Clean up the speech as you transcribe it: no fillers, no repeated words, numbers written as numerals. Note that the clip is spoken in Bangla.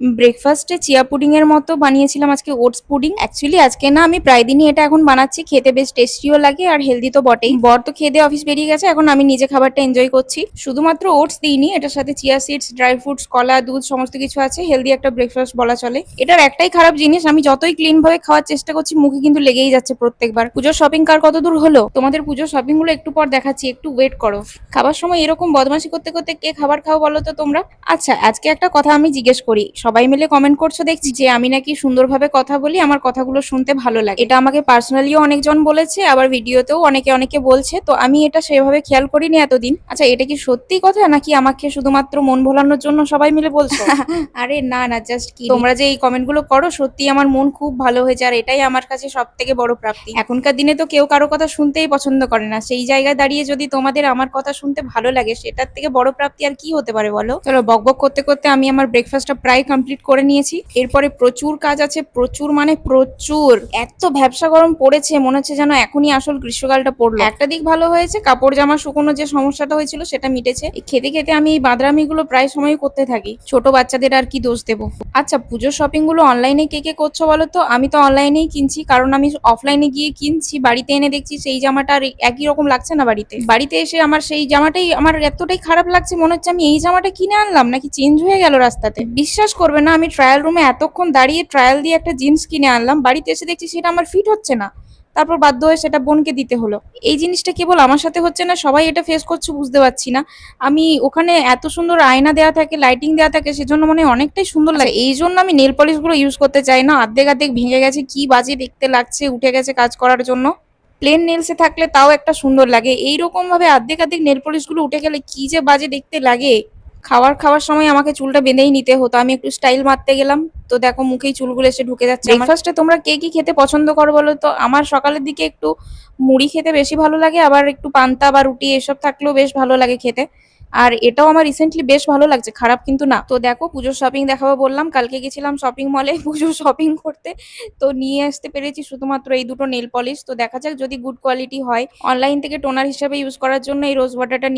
ব্রেকফাস্টে চিয়া পুডিং এর মতো বানিয়েছিলাম আজকে ওটস পুডিং। অ্যাকচুয়ালি আজকে না, আমি প্রায় দিনই এটা এখন বানাচ্ছি, খেতে বেশ টেস্টিও লাগে আর হেলদি তো বটেই। বর তো খেয়ে দিয়ে অফিস বেরিয়ে গেছে, এখন আমি নিজে খাবারটা এনজয় করছি। শুধুমাত্র ওটস দিইনি, এটার সাথে চিয়া সিডস, ড্রাই ফ্রুটস, কলা, দুধ সমস্ত কিছু আছে। হেলদি একটা ব্রেকফাস্ট বলা চলে। এটার একটাই খারাপ জিনিস, আমি যতই ক্লিন ভাবে খাওয়ার চেষ্টা করছি মুখে কিন্তু লেগেই যাচ্ছে প্রত্যেকবার। পুজোর শপিং কার কত দূর হলো? তোমাদের পুজোর শপিং গুলো একটু পর দেখাচ্ছি, একটু ওয়েট করো। খাবার সময় এরকম বদমাশি করতে করতে কে খাবার খাও বলো তো তোমরা? আচ্ছা, আজকে একটা কথা আমি জিজ্ঞেস করি, সবাই মিলে কমেন্ট করছো দেখছি যে আমি নাকি সুন্দরভাবে কথা বলি, আমার কথাগুলো শুনতে ভালো লাগে। এটা আমাকে পার্সোনালিও অনেকজন বলেছে, আবার ভিডিওতেও অনেকে অনেকে বলছে, তো আমি এটা সেভাবে খেয়াল করিনি এতদিন। আচ্ছা, এটা কি সত্যি কথা নাকি আমাকে শুধুমাত্র মন ভোলানোর জন্য সবাই মিলে বলছো? আরে না না, জাস্ট কি, তোমরা যে এই কমেন্ট গুলো করো সত্যি আমার মন খুব ভালো হয়েছে, আর এটাই আমার কাছে সব থেকে বড় প্রাপ্তি। এখনকার দিনে তো কেউ কারো কথা শুনতেই পছন্দ করে না, সেই জায়গায় দাঁড়িয়ে যদি তোমাদের আমার কথা শুনতে ভালো লাগে, সেটার থেকে বড় প্রাপ্তি আর কি হতে পারে বলো? চলো, বকবক করতে করতে আমি আমার ব্রেকফাস্টটা প্রায় কমপ্লিট করে নিয়েছি। এরপরে প্রচুর কাজ আছে, প্রচুর মানে প্রচুর। এত ভ্যাবসা গরম পড়েছে, মনে হচ্ছে যেন এখনই আসল গ্রীষ্মকালটা পড়লো। একটা দিক ভালো হয়েছে, কাপড় জামা শুকোনো যে সমস্যাটা হয়েছিল সেটা মিটেছে। এই খেতে খেতে আমি এই বাদরামিগুলো প্রায় সময় করতে থাকি, ছোট বাচ্চাদের আর কি দোষ দেবো। আচ্ছা, পুজোর শপিং গুলো অনলাইনে কে কে করছো বলো তো? আমি তো অনলাইনেই কিনছি, কারণ আমি অফলাইনে গিয়ে কিনছি, বাড়িতে এনে দেখছি সেই জামাটা আর একই রকম লাগছে না। বাড়িতে বাড়িতে এসে আমার সেই জামাটাই আমার এতটাই খারাপ লাগছে, মনে হচ্ছে আমি এই জামাটা কিনে আনলাম নাকি চেঞ্জ হয়ে গেল রাস্তাতে। বিশ্বাস করবে না, আমি ট্রায়াল রুমে এতক্ষণ দাঁড়িয়ে ট্রায়াল দিয়ে একটা জিন্স কিনে আনলাম, বাড়িতে এসে দেখছি সেটা আমার ফিট হচ্ছে না। তারপর বাধ্য হয়ে সেটা বোনকে দিতে হলো। এই জিনিসটা কেবল আমার সাথে হচ্ছে না, সবাই এটা ফেস করছে, বুঝতে পারছি না। আমি ওখানে এত সুন্দর আয়না দেওয়া থাকে, লাইটিং দেওয়া থাকে, সেজন্য মনে হয় অনেকটাই সুন্দর লাগে। এই জন্য আমি নেল পলিশ গুলো ইউজ করতে চাই না, অর্ধেক অর্ধেক ভেঙে গেছে, কি বাজে দেখতে লাগছে, উঠে গেছে কাজ করার জন্য। প্লেন নেলসে থাকলে তাও একটা সুন্দর লাগে, এইরকম ভাবে অর্ধেক অর্ধেক নেল পলিশ গুলো উঠে গেলে কি যে বাজে দেখতে লাগে। খাওয়ার সময় আমাকে চুলটা বেঁধেই নিতে হতো, আমি একটু স্টাইল মারতে গেলাম তো দেখো মুখেই চুলগুলো এসে ঢুকে যাচ্ছে। ব্রেকফাস্টে তোমরা কে কি খেতে পছন্দ করো বলো তো? আমার সকালের দিকে একটু মুড়ি খেতে বেশি ভালো লাগে, আবার একটু পান্তা বা রুটি এসব থাকলেও বেশ ভালো লাগে খেতে। আর এটাও আমার রিসেন্টলি বেশ ভালো লাগছে, খারাপ কিন্তু না। তো দেখো, পুজোর শপিং দেখাবো বললাম, কালকে গেছিলাম শপিং মলে পুজোর শপিং করতে, তো নিয়ে আসতে পেরেছি শুধুমাত্র এই দুটো নেল পলিশ। তো দেখা যাক যদি গুড কোয়ালিটি হয়। অনলাইন থেকে টোনার হিসেবে ইউজ করার জন্য এই রোজ ওয়াটারটা নিয়ে